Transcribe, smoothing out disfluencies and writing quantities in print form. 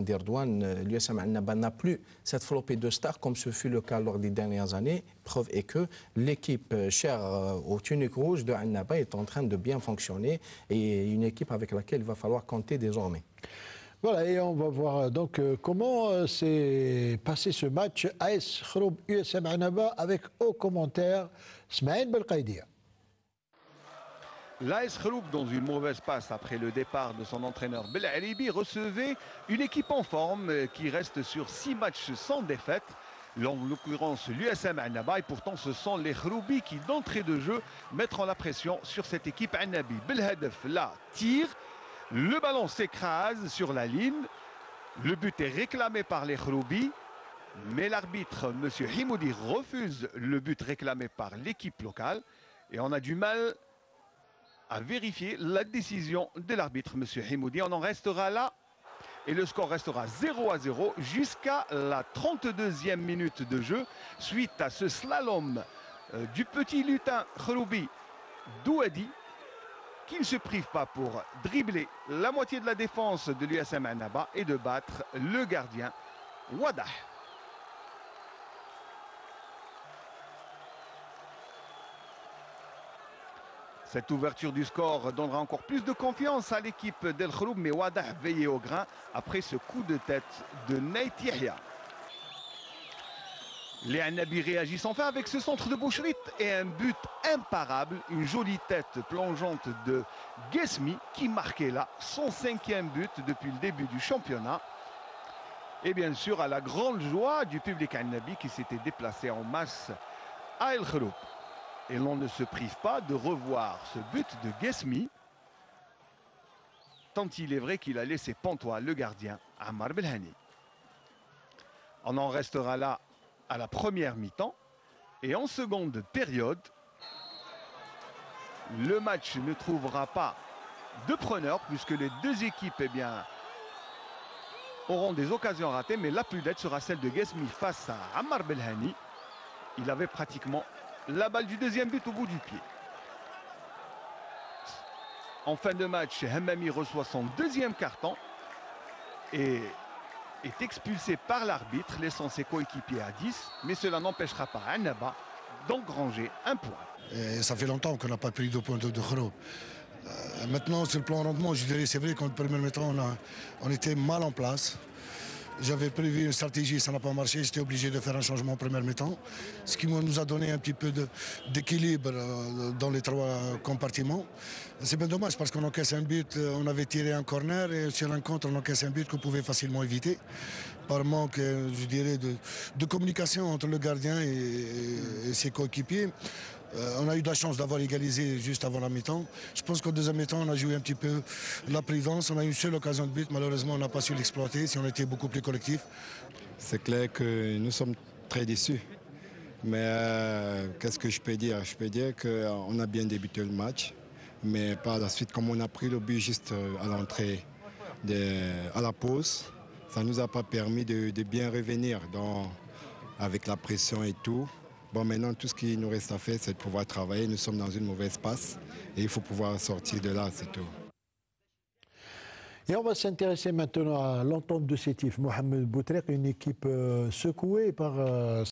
d'Erdouane, l'USM Annaba n'a plus cette flopée de stars comme ce fut le cas lors des dernières années. Preuve est que l'équipe chère aux tuniques rouges de Annaba est en train de bien fonctionner et une équipe avec laquelle il va falloir compter désormais. Voilà, et on va voir donc comment s'est passé ce match AS Khroub USM Annaba avec au commentaire Smaïl Belqaidia. L'AS Khroub, dans une mauvaise passe après le départ de son entraîneur Belalibi, recevait une équipe en forme qui reste sur 6 matchs sans défaite. En l'occurrence l'USM Annaba, et pourtant ce sont les Khroubis qui d'entrée de jeu mettront la pression sur cette équipe Annabi. Belhadef là tire, le ballon s'écrase sur la ligne, le but est réclamé par les Khroubis, mais l'arbitre M. Himoudi refuse le but réclamé par l'équipe locale et on a du mal à vérifier la décision de l'arbitre M. Himoudi. On en restera là et le score restera 0-0 jusqu'à la 32e minute de jeu suite à ce slalom du petit lutin Khroubi Douadi qui ne se prive pas pour dribbler la moitié de la défense de l'USM Annaba et de battre le gardien Wadah. Cette ouverture du score donnera encore plus de confiance à l'équipe d'El Khroub, mais Wadah veillait au grain après ce coup de tête de Neit Yahya. Les Annabi réagissent enfin avec ce centre de Bouchrit et un but imparable, une jolie tête plongeante de Guesmi qui marquait là son 5e but depuis le début du championnat. Et bien sûr à la grande joie du public Annabi qui s'était déplacé en masse à El Khroub. Et l'on ne se prive pas de revoir ce but de Guesmi, tant il est vrai qu'il a laissé pantois le gardien Ammar Belhani. On en restera là à la première mi-temps. Et en seconde période, le match ne trouvera pas de preneur puisque les deux équipes auront des occasions ratées. Mais la plus nette sera celle de Guesmi face à Ammar Belhani. Il avait pratiquement la balle du deuxième but au bout du pied. En fin de match, Hammami reçoit son 2e carton et est expulsé par l'arbitre, laissant ses coéquipiers à 10. Mais cela n'empêchera pas Annaba d'engranger un point. Et ça fait longtemps qu'on n'a pas pris de points de Khroub. Maintenant, sur le plan rendement, je dirais c'est vrai qu'en première mi-temps, on était mal en place. J'avais prévu une stratégie, ça n'a pas marché, j'étais obligé de faire un changement en première mi-temps, ce qui nous a donné un petit peu d'équilibre dans les 3 compartiments. C'est bien dommage parce qu'on encaisse un but, on avait tiré un corner et sur un contre on encaisse un but qu'on pouvait facilement éviter par manque, je dirais, de communication entre le gardien et ses coéquipiers. On a eu de la chance d'avoir égalisé juste avant la mi-temps. Je pense qu'au deuxième mi-temps, on a joué un petit peu la prudence. On a eu une seule occasion de but. Malheureusement, on n'a pas su l'exploiter si on était beaucoup plus collectif. C'est clair que nous sommes très déçus. Mais qu'est-ce que je peux dire? Je peux dire qu'on a bien débuté le match. Mais par la suite, comme on a pris le but juste à l'entrée, à la pause, ça ne nous a pas permis de bien revenir avec la pression et tout. Bon, maintenant, tout ce qui nous reste à faire, c'est de pouvoir travailler. Nous sommes dans une mauvaise passe et il faut pouvoir sortir de là, c'est tout. Et on va s'intéresser maintenant à l'entente de Sétif. Mohamed Boutrek, une équipe secouée par